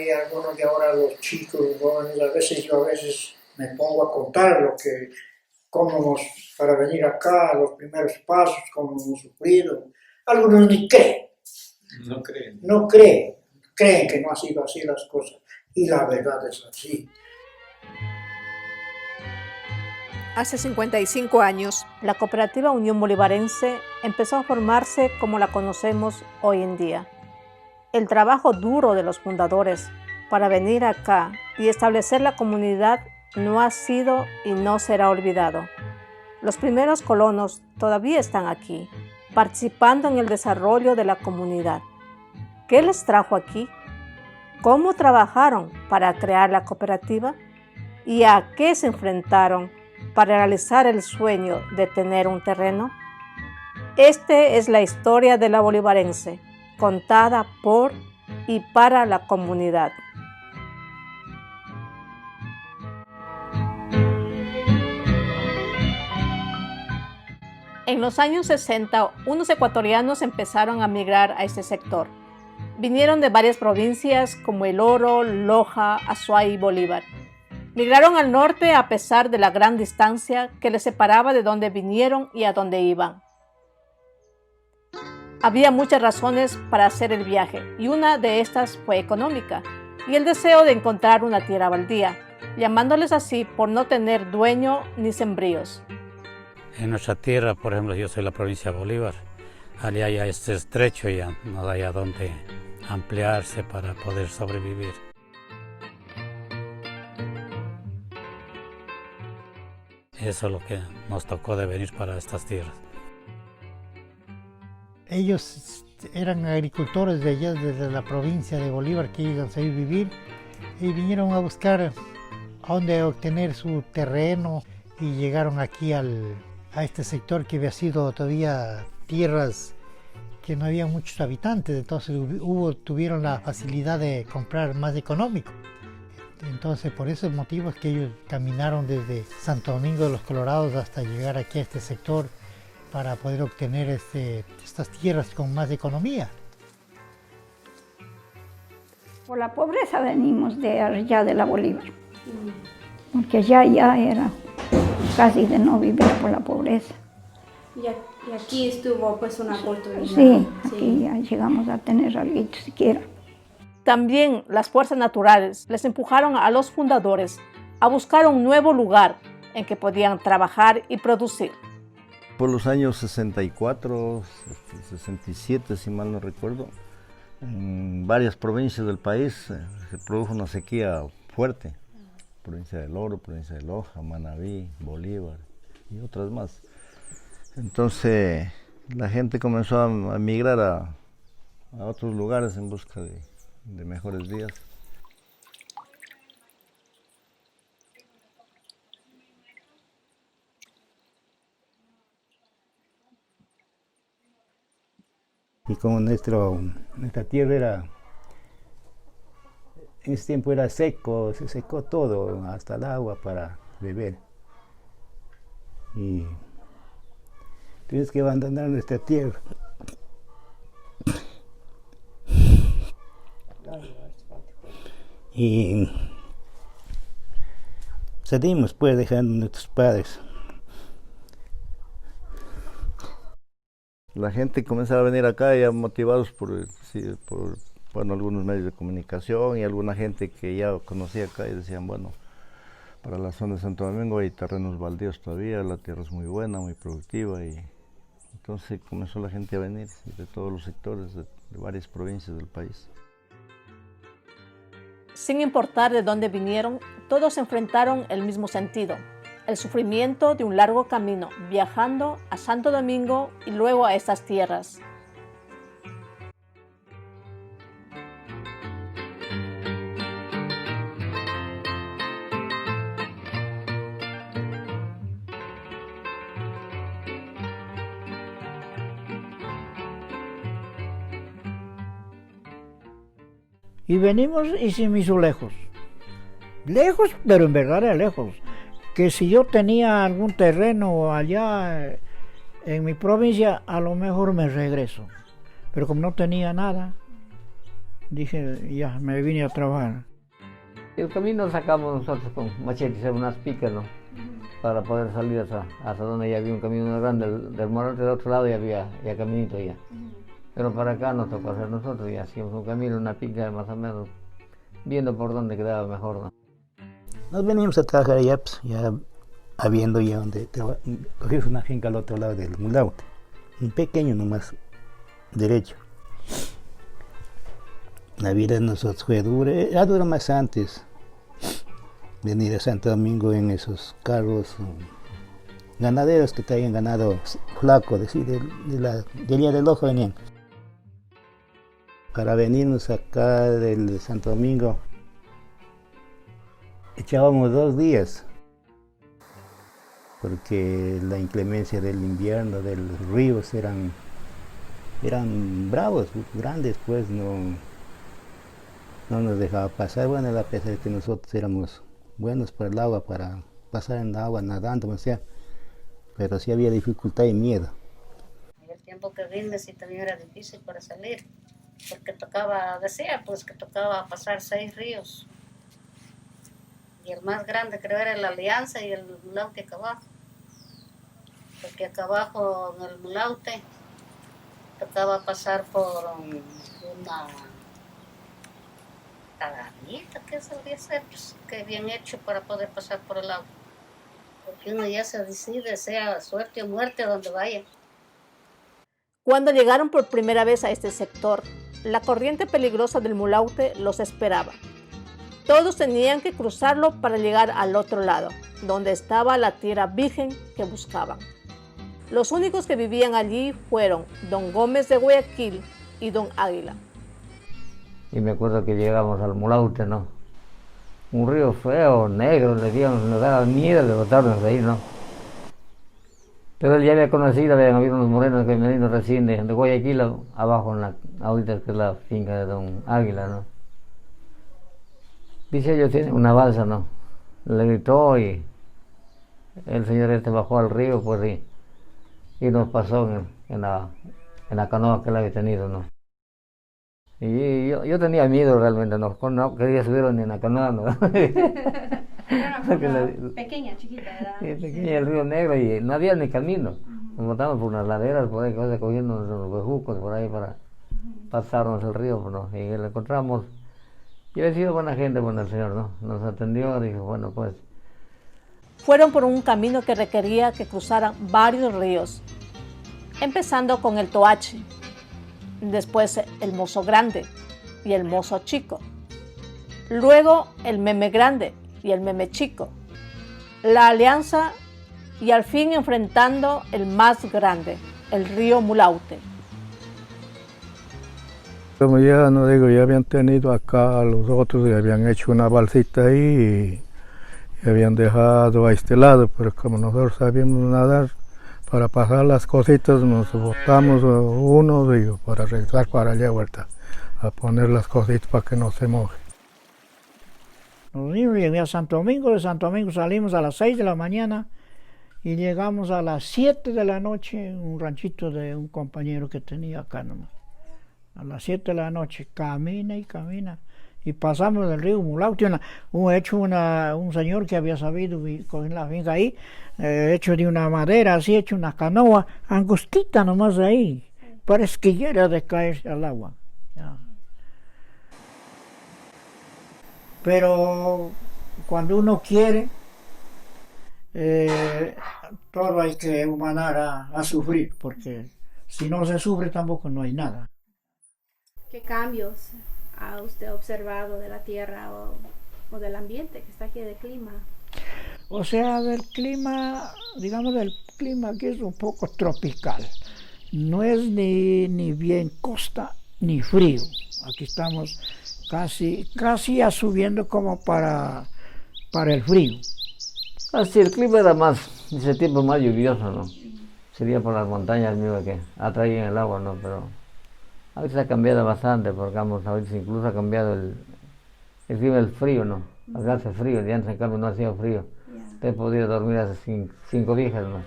hay algunos de ahora, los chicos, los jóvenes, a veces me pongo a contar para venir acá, los primeros pasos, cómo hemos sufrido. Algunos ni creen. No creen. No creen. Creen que no ha sido así las cosas. Y la verdad es así. Hace 55 años, la Cooperativa Unión Bolivarense empezó a formarse como la conocemos hoy en día. El trabajo duro de los fundadores para venir acá y establecer la comunidad no ha sido y no será olvidado. Los primeros colonos todavía están aquí, participando en el desarrollo de la comunidad. ¿Qué les trajo aquí? ¿Cómo trabajaron para crear la cooperativa? ¿Y a qué se enfrentaron para realizar el sueño de tener un terreno? Esta es la historia de la bolivarense, contada por y para la comunidad. En los años 60, unos ecuatorianos empezaron a migrar a este sector. Vinieron de varias provincias como El Oro, Loja, Azuay y Bolívar. Migraron al norte a pesar de la gran distancia que les separaba de donde vinieron y a dónde iban. Había muchas razones para hacer el viaje y una de estas fue económica y el deseo de encontrar una tierra baldía, llamándoles así por no tener dueño ni sembríos. En nuestra tierra, por ejemplo, yo soy la provincia de Bolívar, allá hay este estrecho y ya no hay a dónde ampliarse para poder sobrevivir. Eso es lo que nos tocó de venir para estas tierras. Ellos eran agricultores de allá, desde la provincia de Bolívar, que iban a ir a vivir y vinieron a buscar a dónde obtener su terreno y llegaron aquí a este sector que había sido todavía tierras que no había muchos habitantes, entonces tuvieron la facilidad de comprar más económico. Entonces, por esos motivos que ellos caminaron desde Santo Domingo de los Colorados hasta llegar aquí a este sector para poder obtener estas tierras con más economía. Por la pobreza venimos de allá de la Bolívar, porque allá ya era casi de no vivir por la pobreza. Y aquí estuvo pues una oportunidad. Sí, aquí ya llegamos a tener algo siquiera. También las fuerzas naturales les empujaron a los fundadores a buscar un nuevo lugar en que podían trabajar y producir. Por los años 64, 67, si mal no recuerdo, en varias provincias del país se produjo una sequía fuerte. Provincia del Oro, provincia de Loja, Manabí, Bolívar y otras más. Entonces la gente comenzó a migrar a otros lugares en busca de mejores días. Y como nuestra tierra en ese tiempo era seco, se secó todo, hasta el agua para beber. Y tienes que abandonar nuestra tierra. Y salimos pues dejando a nuestros padres. La gente comenzaba a venir acá ya motivados por algunos medios de comunicación y alguna gente que ya conocía acá y decían, bueno, para la zona de Santo Domingo hay terrenos baldíos todavía, la tierra es muy buena, muy productiva, y entonces comenzó la gente a venir de todos los sectores, de varias provincias del país. Sin importar de dónde vinieron, todos enfrentaron el mismo sentido, el sufrimiento de un largo camino, viajando a Santo Domingo y luego a estas tierras. Y venimos y se me hizo lejos. Lejos, pero en verdad era lejos. Que si yo tenía algún terreno allá en mi provincia, a lo mejor me regreso. Pero como no tenía nada, dije, ya, me vine a trabajar. El camino sacamos nosotros con machetes, unas picas, ¿no? Para poder salir hasta donde ya había un camino grande, del Morante del otro lado ya había ya caminito ya. Pero para acá nos tocó hacer nosotros, ya hacíamos un camino, una pica más o menos, viendo por dónde quedaba mejor, ¿no? Nos venimos a trabajar allá, pues, ya habiendo ya donde cogimos una finca al otro lado del Mulaute, un pequeño nomás, derecho. La vida de nosotros fue dura, ya dura más antes. Venir a Santo Domingo en esos carros ganaderos que traían ganado flaco, decir, del día del ojo venían. Para venirnos acá del Santo Domingo, echábamos 2 días, porque la inclemencia del invierno, de los ríos eran bravos, grandes, pues no nos dejaba pasar. Bueno, a pesar de que nosotros éramos buenos para el agua, para pasar en el agua nadando, o sea, pero sí había dificultad y miedo. El tiempo que vine sí también era difícil para salir, porque tocaba, decía pues que tocaba pasar 6 ríos, y el más grande creo era la Alianza y el Mulaute acá abajo, porque acá abajo en el Mulaute tocaba pasar por una cagadita que solía ser, pues, que bien hecho para poder pasar por el agua. Porque uno ya se decide, sea suerte o muerte, donde vaya. Cuando llegaron por primera vez a este sector, la corriente peligrosa del Mulaute los esperaba. Todos tenían que cruzarlo para llegar al otro lado, donde estaba la tierra virgen que buscaban. Los únicos que vivían allí fueron don Gómez de Guayaquil y don Águila. Y me acuerdo que llegamos al Mulaute, ¿no? Un río feo, negro, nos daba miedo de botarnos de ahí, ¿no? Pero él ya había conocido, habían habido unos morenos que venían recién de Guayaquil, abajo, ahorita que es la finca de don Águila, ¿no? Dice, ellos tienen una balsa, ¿no? Le gritó y el señor este bajó al río, pues, y nos pasó en la canoa que él había tenido, ¿no? Y yo tenía miedo realmente, no quería subir ni en la canoa, ¿no? Era una canoa pequeña, chiquita, ¿verdad? Sí, pequeña, el río Negro, y no había ni camino. Nos botamos por unas laderas, por ahí, cogiendo los bejucos por ahí para pasarnos el río, ¿no? Y lo encontramos. Y había sido buena gente, bueno, el señor, ¿no? Nos atendió, dijo, bueno, pues. Fueron por un camino que requería que cruzaran varios ríos, empezando con el Toache, después el Mozo Grande y el Mozo Chico, luego el Meme Grande y el Meme Chico, la Alianza y al fin enfrentando el más grande, el río Mulaute. Como ya no digo, ya habían tenido acá los otros y habían hecho una balsita ahí y habían dejado a este lado, pero como nosotros sabíamos nadar, para pasar las cositas nos botamos uno y para regresar para allá vuelta a poner las cositas para que no se moje. Nos llegué a Santo Domingo, de Santo Domingo salimos a las 6 de la mañana y llegamos a las 7 de la noche en un ranchito de un compañero que tenía acá nomás. A las 7 de la noche, camina y camina. Y pasamos del río Mulaute, un señor que había sabido coger la finca ahí, hecho de una madera, así hecho una canoa, angostita nomás ahí, parece que ya era de caerse al agua. Ya. Pero cuando uno quiere, todo hay que humanar a sufrir, porque si no se sufre tampoco no hay nada. ¿Qué cambios ha usted observado de la tierra o del ambiente que está aquí, del clima? O sea, del clima, digamos del clima que es un poco tropical. No es ni bien costa ni frío. Aquí estamos casi ya subiendo como para el frío. Así, el clima era más, ese tiempo más lluvioso, ¿no? Sería por las montañas mismas que atraían el agua, ¿no? Pero a veces ha cambiado bastante, porque vamos, a veces incluso ha cambiado el clima del frío, ¿no? Acá hace frío, y antes en cambio no hacía frío. Usted podía dormir hace 5 días, ¿no?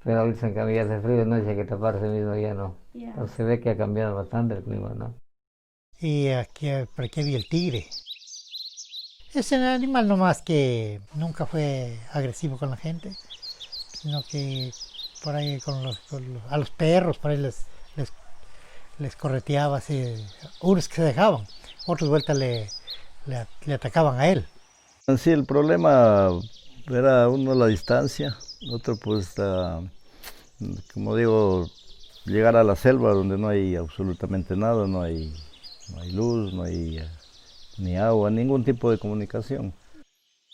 Pero ahorita en cambio ya hace frío, no dice que taparse mismo ya, ¿no? Entonces se ve que ha cambiado bastante el clima, ¿no? Y por aquí había el tigre. Es un animal nomás que nunca fue agresivo con la gente, sino que por ahí a los perros, por ahí les correteaba así, unos que se dejaban, otros vueltas le atacaban a él. Sí, el problema era uno la distancia, otro pues, como digo, llegar a la selva donde no hay absolutamente nada, no hay luz, no hay ni agua, ningún tipo de comunicación.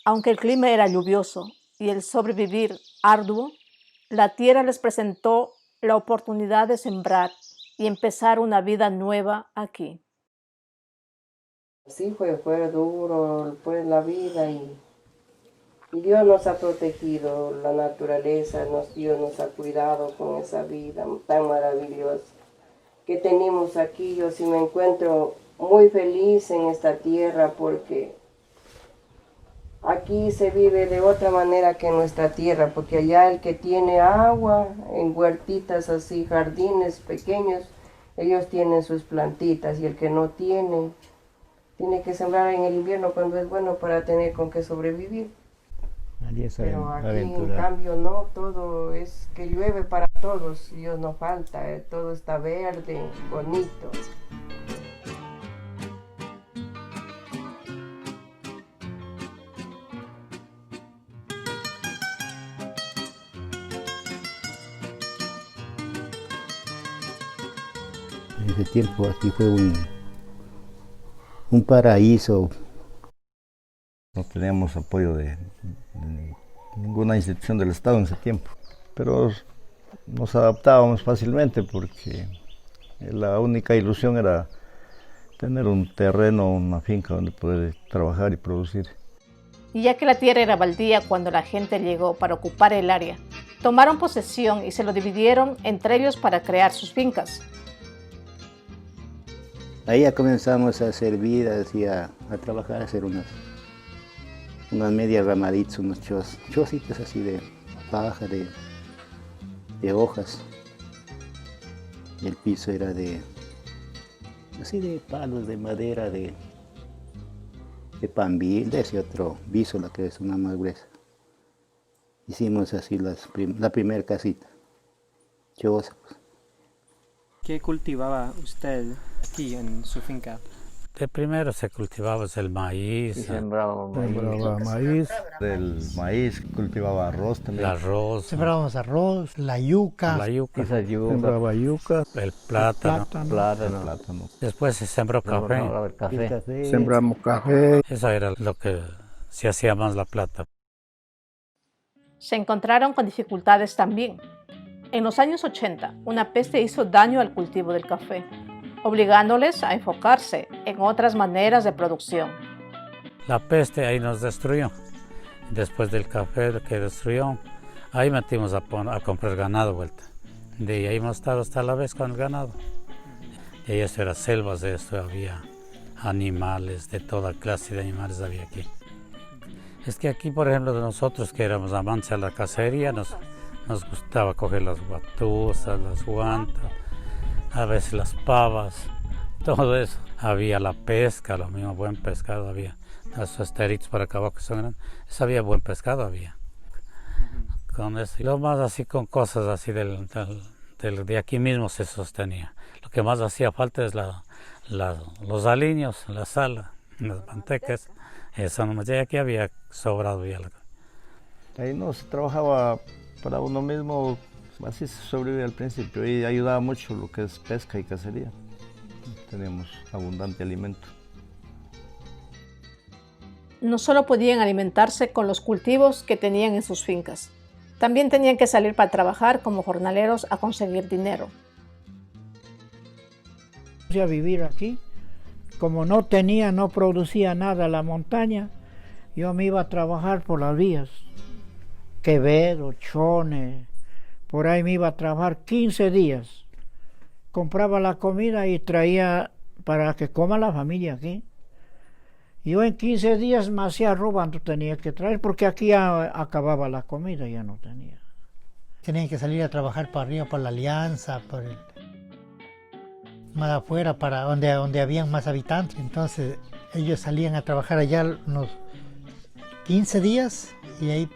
Aunque el clima era lluvioso y el sobrevivir arduo, la tierra les presentó la oportunidad de sembrar y empezar una vida nueva aquí. Sí, fue duro pues la vida y Dios nos ha protegido, la naturaleza, Dios nos ha cuidado con esa vida tan maravillosa que tenemos aquí. Yo sí me encuentro muy feliz en esta tierra porque aquí se vive de otra manera que en nuestra tierra, porque allá el que tiene agua, en huertitas así, jardines pequeños, ellos tienen sus plantitas y el que no tiene que sembrar en el invierno cuando es bueno para tener con qué sobrevivir. Pero aquí en cambio no, todo es que llueve para todos, Dios no falta, todo está verde, bonito. En ese tiempo aquí fue un paraíso. No teníamos apoyo de ninguna institución del Estado en ese tiempo, pero nos adaptábamos fácilmente porque la única ilusión era tener un terreno, una finca donde poder trabajar y producir. Y ya que la tierra era baldía cuando la gente llegó para ocupar el área, tomaron posesión y se lo dividieron entre ellos para crear sus fincas. Ahí ya comenzamos a hacer vidas y a trabajar, a hacer unas medias ramaditas, unos chocitos así de paja, de hojas. Y el piso era así de palos de madera, de pambil, de ese otro vísola que es una más gruesa. Hicimos así la primera casita, choza. ¿Qué cultivaba usted aquí en su finca? De primero se cultivaba el maíz. Y sembraba maíz. Del maíz cultivaba arroz también. El arroz. Sembrábamos arroz, la yuca. Sembraba yuca. El plátano. Plátano. Después se sembró café. Sembramos café. Eso era lo que se hacía más la plata. Se encontraron con dificultades también. En los años 80, una peste hizo daño al cultivo del café, obligándoles a enfocarse en otras maneras de producción. La peste ahí nos destruyó. Después del café que destruyó, ahí metimos a comprar ganado vuelta. De ahí hemos estado hasta la vez con el ganado. Y ahí esto era selvas, de esto había animales, de toda clase de animales había aquí. Es que aquí, por ejemplo, de nosotros que éramos amantes a la cacería, nos gustaba coger las guatuzas, las guantas, a veces las pavas, todo eso. Había la pesca, lo mismo, buen pescado había. Los esteritos para acabar que son grandes, eso había buen pescado había. Con eso. Y lo más así con cosas así de aquí mismo se sostenía. Lo que más hacía falta es los aliños, la sal, las mantecas. Eso nomás, ya aquí había sobrado ya. Ahí no se trabajaba para uno mismo, así se sobrevivía al principio y ayudaba mucho lo que es pesca y cacería. Teníamos abundante alimento. No solo podían alimentarse con los cultivos que tenían en sus fincas, también tenían que salir para trabajar como jornaleros a conseguir dinero. A vivir aquí, como no producía nada la montaña, yo me iba a trabajar por las vías. Quevedo, Chone, por ahí me iba a trabajar 15 días. Compraba la comida y traía para que coma la familia aquí. Yo en 15 días me hacía robando, tenía que traer, porque aquí ya acababa la comida, ya no tenía. Tenían que salir a trabajar para arriba, por la Alianza, más afuera, para donde habían más habitantes. Entonces ellos salían a trabajar allá unos 15 días y ahí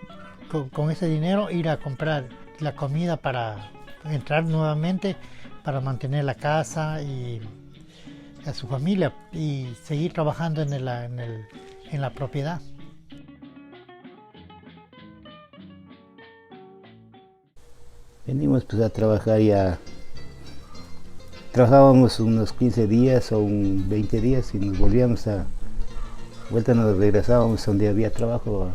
con ese dinero ir a comprar la comida para entrar nuevamente, para mantener la casa y a su familia y seguir trabajando en la propiedad. Venimos pues a trabajar ya. Trabajábamos unos 15 días o 20 días y nos volvíamos vuelta nos regresábamos donde había trabajo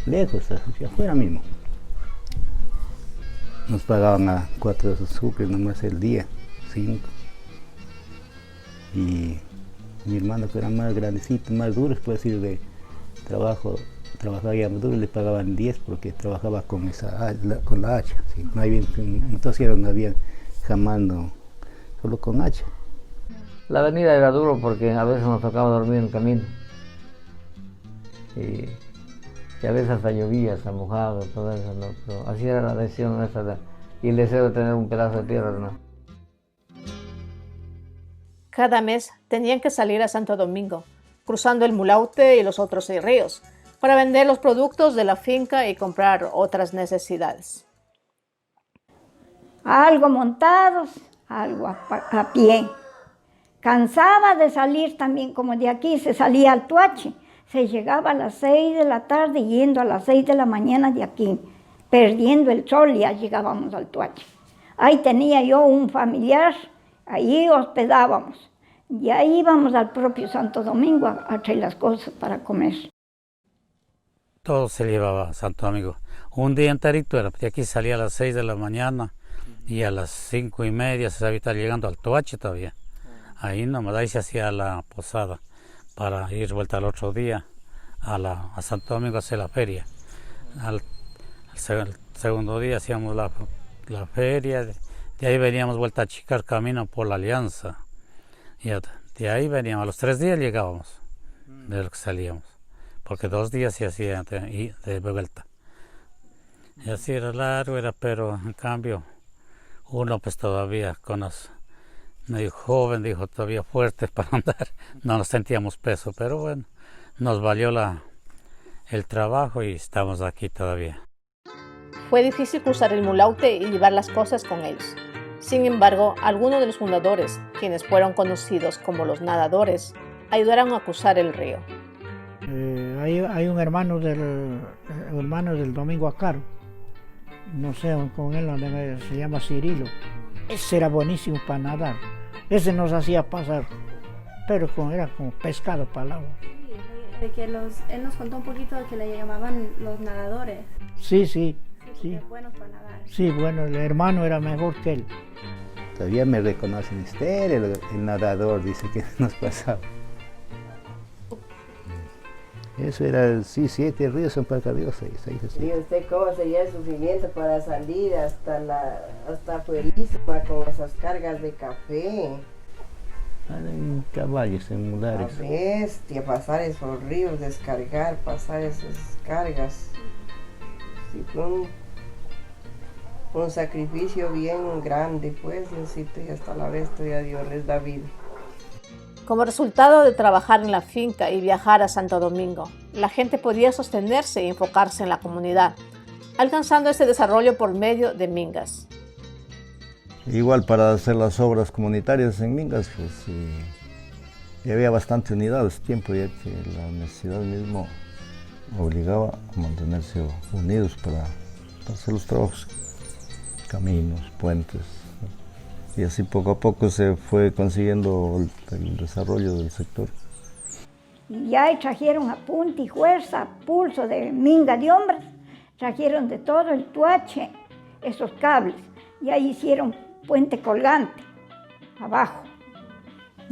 lejos, hacia afuera mismo. Nos pagaban a 4 sucres nomás el día, 5. Y mi hermano, que era más grandecito, más duro, puede decir, de trabajo, trabajaba ya más duro, le pagaban 10 porque trabajaba con la hacha. ¿Sí? No había, entonces no había jamás, solo con hacha. La avenida era duro porque a veces nos tocaba dormir en el camino. Y a veces hasta llovía, hasta mojado, todo eso, ¿no? Pero así era la decisión nuestra y el deseo de tener un pedazo de tierra, ¿no? Cada mes tenían que salir a Santo Domingo, cruzando el Mulaute y los otros 6 ríos, para vender los productos de la finca y comprar otras necesidades. Algo montados, algo a pie. Cansaba de salir también, como de aquí se salía al Tuache. Se llegaba a las 6 de la tarde, yendo a las 6 de la mañana de aquí, perdiendo el sol, ya llegábamos al Tuache. Ahí tenía yo un familiar, ahí hospedábamos. Y ahí íbamos al propio Santo Domingo a traer las cosas para comer. Todo se llevaba a Santo Domingo. Un día enterito era, de aquí salía a las 6 de la mañana y a las 5:30 se sabía estar llegando al Tuache todavía. Ahí nomás, ahí se hacía la posada para ir vuelta al otro día a Santo Domingo a hacer la feria. Al segundo día hacíamos la feria, de ahí veníamos vuelta a Chicar camino por la Alianza. Y de ahí veníamos, a los 3 días llegábamos de lo que salíamos, porque 2 días se hacía de vuelta. Y así era largo, pero en cambio uno pues todavía medio joven, dijo, todavía fuertes para andar, no nos sentíamos peso, pero bueno, nos valió el trabajo y estamos aquí todavía. Fue difícil cruzar el Mulaute y llevar las cosas con ellos. Sin embargo, algunos de los fundadores, quienes fueron conocidos como los nadadores, ayudaron a cruzar el río. Hay un hermano del Domingo Acaro, no sé, con él se llama Cirilo. Ese era buenísimo para nadar. Ese nos hacía pasar, pero era como pescado para el agua. Sí, de que él nos contó un poquito de que le llamaban los nadadores. Sí. Buenos para nadar. Sí, bueno, el hermano era mejor que él. Todavía me reconocen, usted el nadador, dice que nos pasaba. Eso era, 7 ríos son para Dios, 6. ¿Y usted cómo sería el sufrimiento para salir hasta Fuerísima con esas cargas de café? En caballos, en mulares. La bestia, pasar esos ríos, descargar, pasar esas cargas. Sí, fue un sacrificio bien grande, pues, Diosito, y hasta la vez todavía Dios les da vida. Como resultado de trabajar en la finca y viajar a Santo Domingo, la gente podía sostenerse y enfocarse en la comunidad, alcanzando ese desarrollo por medio de mingas. Igual para hacer las obras comunitarias en mingas, pues y había bastante unidad ese tiempo, ya que la necesidad mismo obligaba a mantenerse unidos para hacer los trabajos, caminos, puentes. Y así poco a poco se fue consiguiendo el desarrollo del sector. Y ahí trajeron a punta y fuerza, pulso de minga de hombres, trajeron de todo el Tuache esos cables. Y ahí hicieron puente colgante, abajo.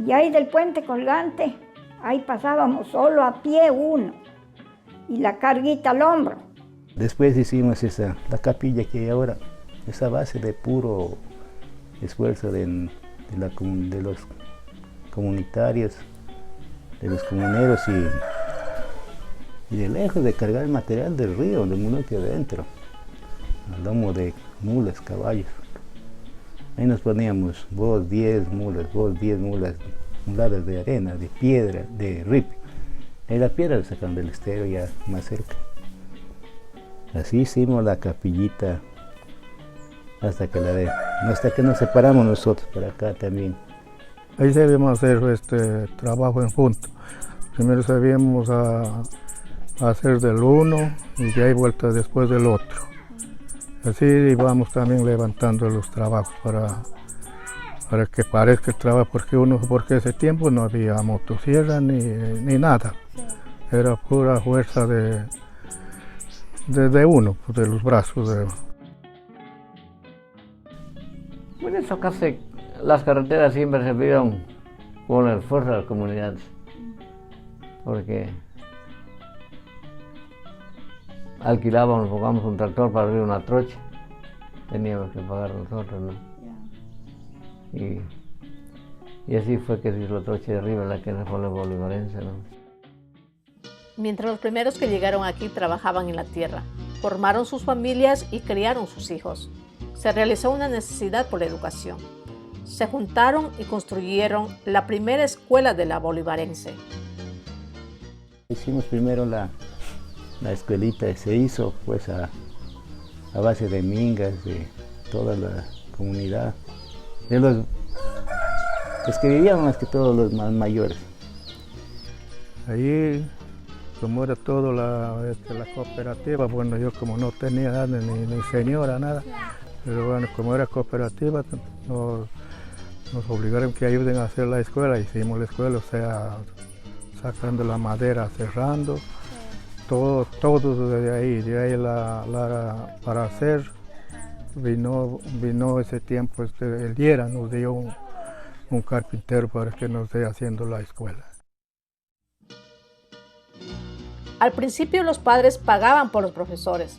Y ahí del puente colgante, ahí pasábamos solo a pie uno, y la carguita al hombro. Después hicimos la capilla que hay ahora, esa base de puro esfuerzo de los comunitarios, de los comuneros y de lejos de cargar el material del río, del mundo que adentro, al lomo de mulas, caballos. Ahí nos poníamos vos 10 mulas, vos 10 mulas, muladas de arena, de piedra, de ripi. Ahí la piedra la sacan del estero ya más cerca. Así hicimos la capillita hasta que nos separamos nosotros para acá también. Ahí sabíamos hacer este trabajo en punto. Primero sabíamos a hacer del uno y de ahí vuelta después del otro. Así íbamos también levantando los trabajos para que parezca el trabajo, porque ese tiempo no había motosierra ni nada. Era pura fuerza de uno, de los brazos. Bueno, eso casi las carreteras siempre se vieron con el esfuerzo de las comunidades, porque alquilábamos, pagamos un tractor para abrir una trocha, teníamos que pagar nosotros, ¿no? Y así fue que se hizo la trocha de arriba, la que fue la bolivarense, ¿no? Mientras los primeros que llegaron aquí trabajaban en la tierra, formaron sus familias y criaron sus hijos. Se realizó una necesidad por la educación. Se juntaron y construyeron la primera escuela de la bolivarense. Hicimos primero la escuelita, se hizo pues a base de mingas de toda la comunidad, de los que vivían más que todos los más mayores. Ahí, como era todo la cooperativa, bueno, yo como no tenía nada, ni señora, nada, pero bueno, como era cooperativa, nos obligaron que ayuden a hacer la escuela. Hicimos la escuela, o sea, sacando la madera, cerrando, todo de ahí para hacer. Vino ese tiempo, el Liera nos dio un carpintero para que nos esté haciendo la escuela. Al principio los padres pagaban por los profesores,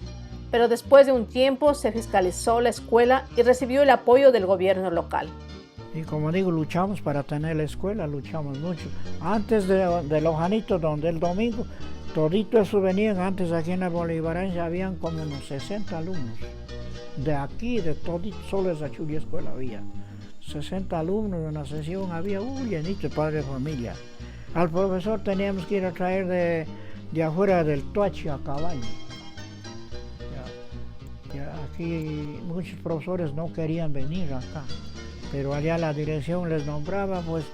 pero después de un tiempo se fiscalizó la escuela y recibió el apoyo del gobierno local. Y como digo, luchamos para tener la escuela, luchamos mucho. Antes de los Janitos, donde el domingo, todito eso venían, antes aquí en la Bolivarense habían como unos 60 alumnos. De aquí, de todito, solo esa chula escuela había. 60 alumnos en la sesión, había llenito de padres de familia. Al profesor teníamos que ir a traer de afuera del Tuachi a caballo. Ya aquí muchos profesores no querían venir acá, pero allá la dirección les nombraba, pues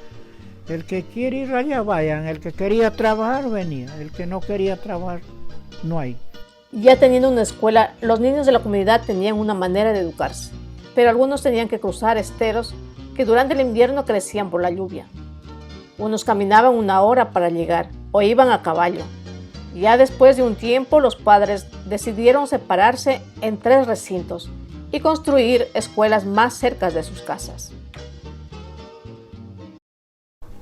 el que quiere ir allá vayan, el que quería trabajar venía, el que no quería trabajar no hay. Ya teniendo una escuela, los niños de la comunidad tenían una manera de educarse, pero algunos tenían que cruzar esteros que durante el invierno crecían por la lluvia. Unos caminaban 1 hora para llegar o iban a caballo. Ya después de un tiempo, los padres decidieron separarse en 3 recintos y construir escuelas más cerca de sus casas.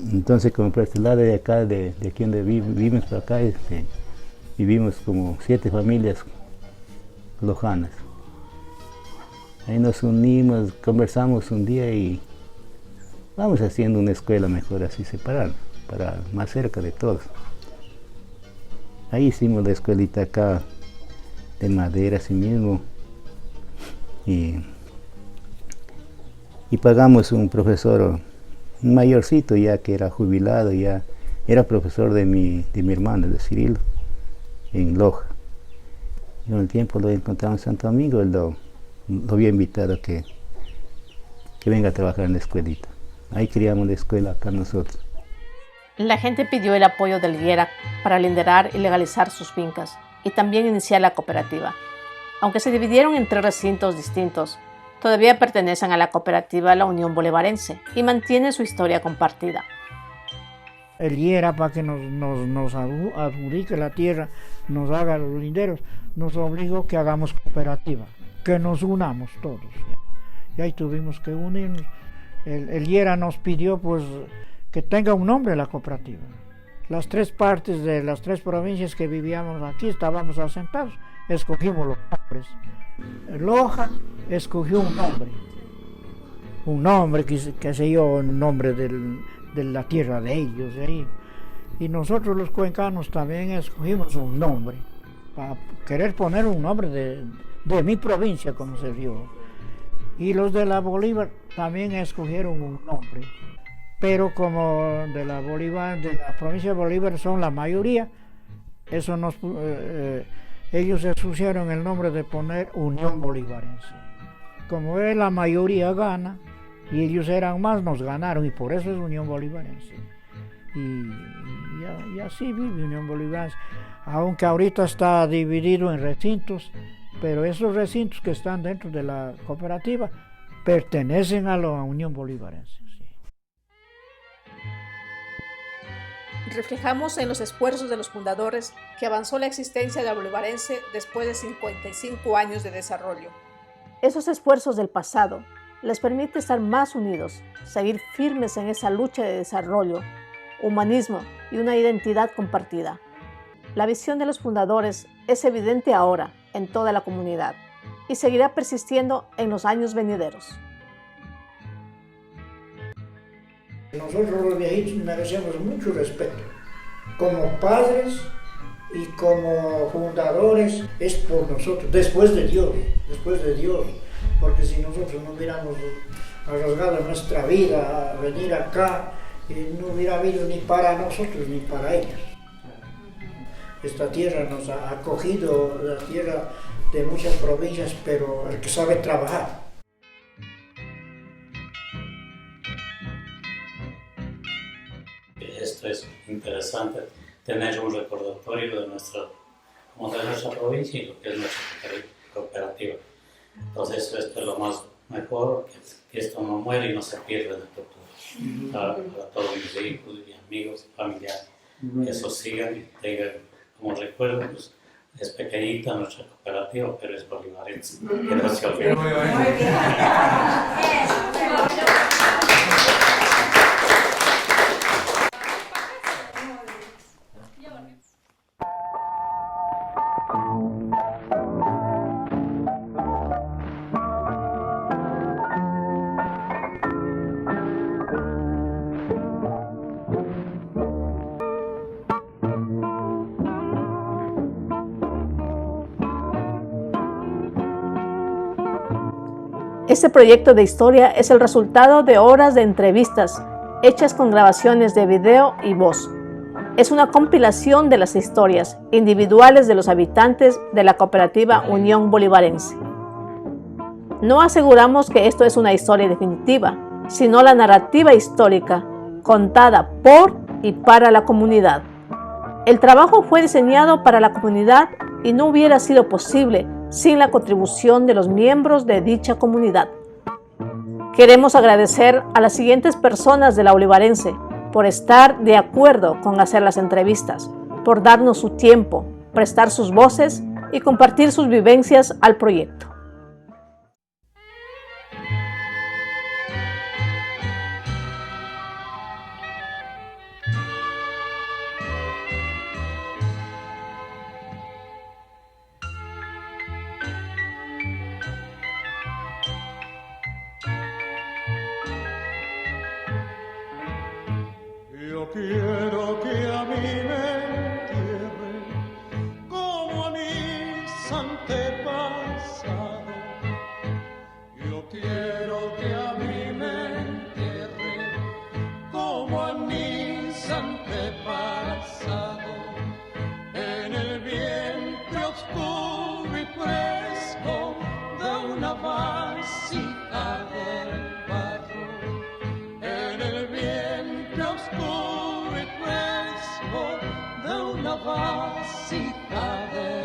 Entonces, como por este lado de acá, de aquí donde vivimos por acá, vivimos como 7 familias lojanas. Ahí nos unimos, conversamos un día y vamos haciendo una escuela mejor así separada, para más cerca de todos. Ahí hicimos la escuelita acá de madera así mismo y pagamos un profesor, un mayorcito ya que era jubilado, ya era profesor de mi hermano, de Cirilo, en Loja. Y con el tiempo lo encontramos en Santo Domingo, lo había invitado a que venga a trabajar en la escuelita. Ahí criamos la escuela acá nosotros. La gente pidió el apoyo del Liera para liderar y legalizar sus fincas y también iniciar la cooperativa. Aunque se dividieron en 3 recintos distintos, todavía pertenecen a la cooperativa La Unión Bolivarense y mantienen su historia compartida. El Liera, para que nos adjudique la tierra, nos haga los linderos, nos obligó que hagamos cooperativa, que nos unamos todos. Y ahí tuvimos que unirnos. El Liera nos pidió pues que tenga un nombre la cooperativa. Las 3 partes de las 3 provincias que vivíamos aquí estábamos asentados, escogimos los nombres. Loja escogió un nombre que se dio el nombre de la tierra de ellos. Y nosotros los cuencanos también escogimos un nombre, para querer poner un nombre de mi provincia, como se dio. Y los de la Bolívar también escogieron un nombre, pero como de la provincia de Bolívar son la mayoría, ellos escogieron el nombre de poner Unión Bolivarense. Como es la mayoría gana, y ellos eran más, nos ganaron, y por eso es Unión Bolivarense. Y así vive Unión Bolivarense, aunque ahorita está dividido en recintos, pero esos recintos que están dentro de la cooperativa pertenecen a la Unión Bolivarense. Sí. Reflejamos en los esfuerzos de los fundadores que avanzó la existencia de la Bolivarense después de 55 años de desarrollo. Esos esfuerzos del pasado les permite estar más unidos, seguir firmes en esa lucha de desarrollo, humanismo y una identidad compartida. La visión de los fundadores es evidente ahora en toda la comunidad y seguirá persistiendo en los años venideros. Nosotros los viejitos merecemos mucho respeto. Como padres y como fundadores es por nosotros, después de Dios, porque si nosotros no hubiéramos arriesgado nuestra vida a venir acá, no hubiera habido ni para nosotros ni para ellos. Esta tierra nos ha acogido, la tierra de muchas provincias, pero el que sabe trabajar. Esto es interesante, tener un recordatorio de nuestra provincia y lo que es nuestra cooperativa. Entonces esto es lo más mejor, que esto no muere y no se pierde en el futuro. Para todos mis hijos y amigos y familiares, que eso sigan y tengan como recuerdo, pues es pequeñita nuestra cooperativa, pero es bolivarense, que no se olvide. Este proyecto de historia es el resultado de horas de entrevistas hechas con grabaciones de video y voz. Es una compilación de las historias individuales de los habitantes de la cooperativa Unión Bolivarense. No aseguramos que esto es una historia definitiva, sino la narrativa histórica contada por y para la comunidad. El trabajo fue diseñado para la comunidad y no hubiera sido posible sin la contribución de los miembros de dicha comunidad. Queremos agradecer a las siguientes personas de la Bolivarense por estar de acuerdo con hacer las entrevistas, por darnos su tiempo, prestar sus voces y compartir sus vivencias al proyecto. Yo quiero que a mí me entierren como a mis antepasados. Yo quiero que a mí me entierren como a mis antepasados. En el vientre oscuro y fresco de una vasija del barro. En el vientre oscuro y fresco de una vasija del